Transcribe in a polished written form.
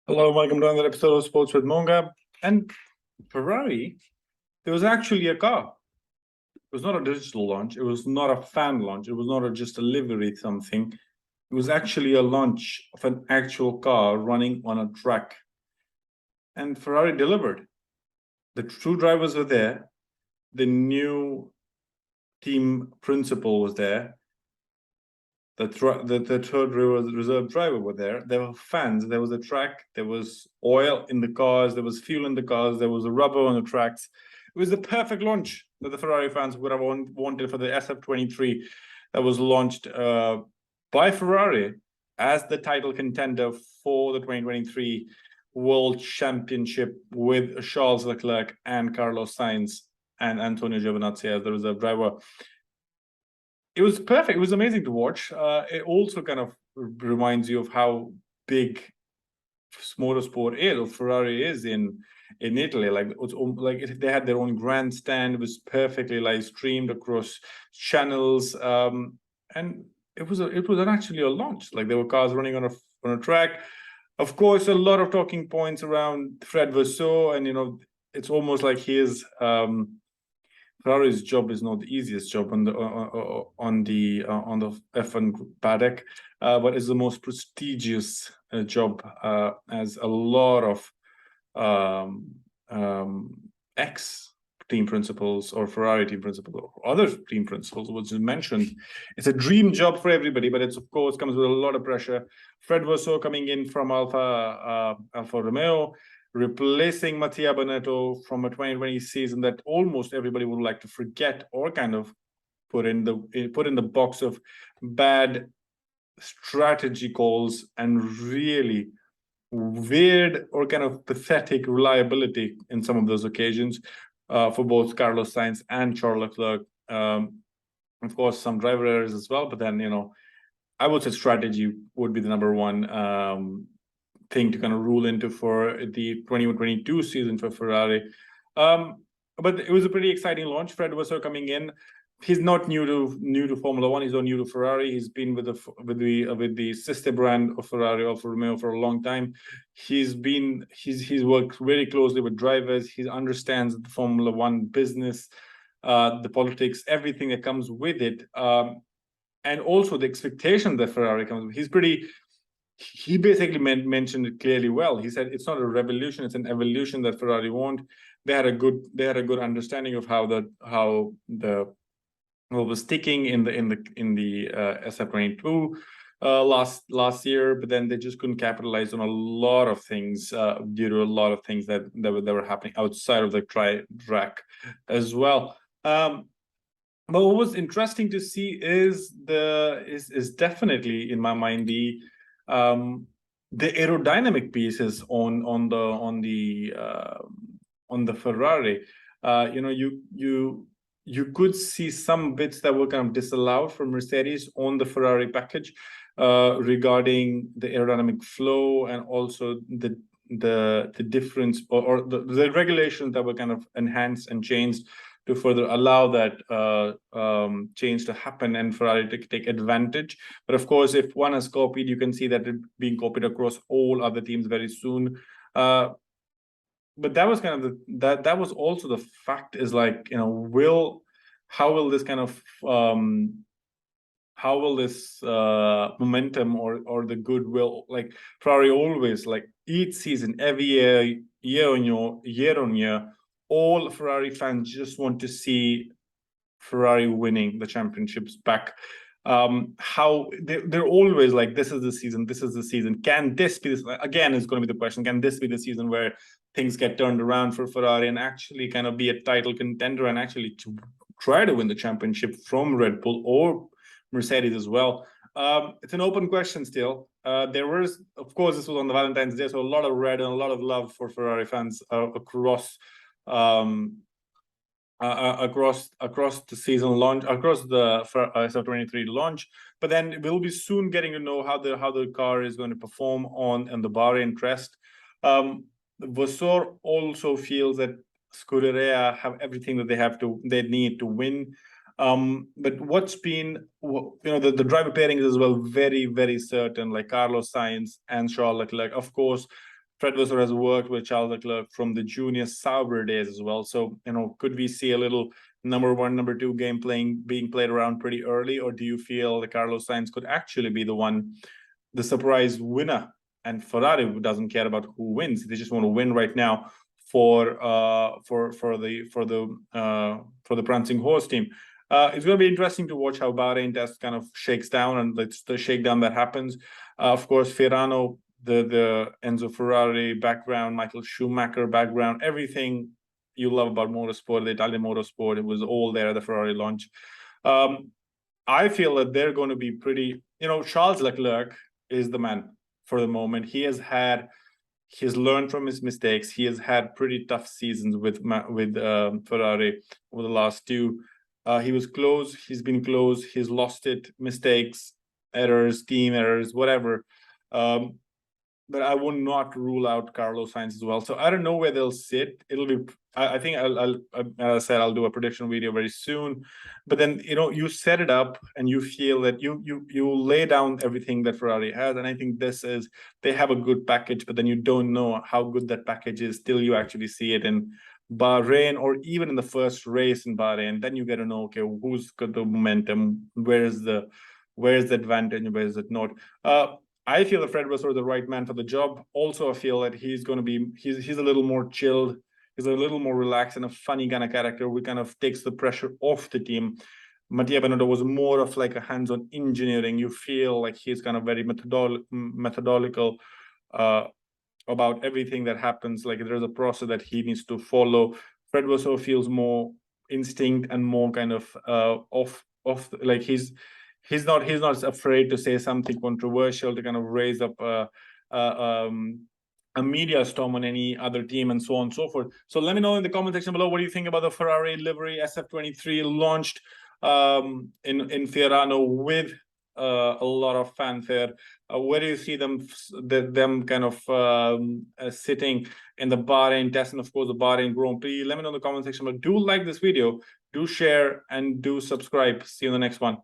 Hello, welcome to another episode of Sports with Monga. And Ferrari, there was actually a car. It was not a digital launch. It was not a fan launch. It was not just a livery something. It was actually a launch of an actual car running on a track. And Ferrari delivered. The two drivers were there. The new team principal was there. The third reserve driver were there. There were fans. There was a track. There was oil in the cars. There was fuel in the cars. There was a rubber on the tracks. It was the perfect launch that the Ferrari fans would have wanted for the SF23 that was launched by Ferrari as the title contender for the 2023 World Championship with Charles Leclerc and Carlos Sainz and Antonio Giovinazzi as the reserve driver. It was perfect. It was amazing to watch. It also kind of reminds you of how big motorsport is, or Ferrari is in Italy. Like they had their own grandstand. It was perfectly live streamed across channels, and it was actually a launch. Like there were cars running on a track. Of course, a lot of talking points around Fred Vasseur, and it's almost like his. Ferrari's job is not the easiest job on the F1 paddock, but it's the most prestigious job, as a lot of ex team principals or Ferrari team principals or other team principals was mentioned. It's a dream job for everybody, but it's of course comes with a lot of pressure. Fred Vasseur coming in from Alfa Romeo, replacing Mattia Binotto from a 2020 season that almost everybody would like to forget or kind of put in the box of bad strategy calls and really weird or kind of pathetic reliability in some of those occasions for both Carlos Sainz and Charles Leclerc. Of course, some driver errors as well, but then I would say strategy would be the number one thing to kind of rule into for the 2022 season for Ferrari. But it was a pretty exciting launch. Fred Vasseur coming in. He's not new to Formula One. He's not new to Ferrari. He's been with the sister brand of Ferrari, Alfa Romeo, for a long time. He's worked very closely with drivers. He understands the Formula One business, the politics, everything that comes with it, and also the expectation that Ferrari comes with. He basically mentioned it clearly well. He said it's not a revolution; it's an evolution that Ferrari want. They had a good understanding of what was sticking in the SF22 last year, but then they just couldn't capitalize on a lot of things due to a lot of things that were happening outside of the track as well. But what was interesting to see is definitely in my mind the aerodynamic pieces on the Ferrari. You could see some bits that were kind of disallowed from Mercedes on the Ferrari package regarding the aerodynamic flow and also the difference or the regulations that were kind of enhanced and changed to further allow that change to happen and Ferrari to take advantage. But of course, if one is copied, you can see that it being copied across all other teams very soon. But that was kind of that was also the fact is like, how will this momentum or the goodwill, like Ferrari always, like each season, every year on year, all Ferrari fans just want to see Ferrari winning the championships back. How they're always like, this is the season. Can this be this? Again, is going to be the question. Can this be the season where things get turned around for Ferrari and actually kind of be a title contender and actually to try to win the championship from Red Bull or Mercedes as well? It's an open question still. There was, of course, this was on the Valentine's Day, so a lot of red and a lot of love for Ferrari fans across the season launch, across the SF23 launch. But then we'll be soon getting to know how the car is going to perform on the Bahrain Crest. Vasseur also feels that Scuderia have everything that they need to win. But what's been, the driver pairings as well, very, very certain, like Carlos Sainz and Charles Leclerc. Of course, Fred Vasseur has worked with Charles Leclerc from the junior Sauber days as well. So, could we see a little number one, number two game being played around pretty early, or do you feel that Carlos Sainz could actually be the surprise winner? And Ferrari doesn't care about who wins; they just want to win right now for the prancing horse team. It's going to be interesting to watch how Bahrain test kind of shakes down, and it's the shakedown that happens. Of course, Ferrano, the Enzo Ferrari background, Michael Schumacher background, everything you love about motorsport, the Italian motorsport, it was all there at the Ferrari launch. I feel that they're going to be pretty, Charles Leclerc is the man for the moment. He's learned from his mistakes. He has had pretty tough seasons with Ferrari over the last two. He was close. He's been close. He's lost it. Mistakes, errors, team errors, whatever. But I would not rule out Carlos Sainz as well. So I don't know where they'll sit. It'll be. I think as I said, I'll do a prediction video very soon. But then you set it up and you feel that you lay down everything that Ferrari has, and I think they have a good package. But then you don't know how good that package is till you actually see it in Bahrain, or even in the first race in Bahrain. Then you get to know, okay, who's got the momentum, where's the advantage, where is it not. I feel that Fred Vasseur is the right man for the job. Also, I feel that he's going to be he's a little more chilled. He's a little more relaxed and a funny kind of character, who kind of takes the pressure off the team. Mattia Binotto was more of like a hands-on engineering. You feel like he's kind of very methodical about everything that happens. Like there's a process that he needs to follow. Fred Vasseur feels more instinct and more kind of off. Like he's not afraid to say something controversial to kind of raise up a media storm on any other team, and so on and so forth. So let me know in the comment section below, what do you think about the Ferrari livery SF23 launched in Fiorano with a lot of fanfare? Where do you see them kind of sitting in the Bahrain test, and of course the Bahrain Grand Prix? Let me know in the comment section. But do like this video, do share, and do subscribe. See you in the next one.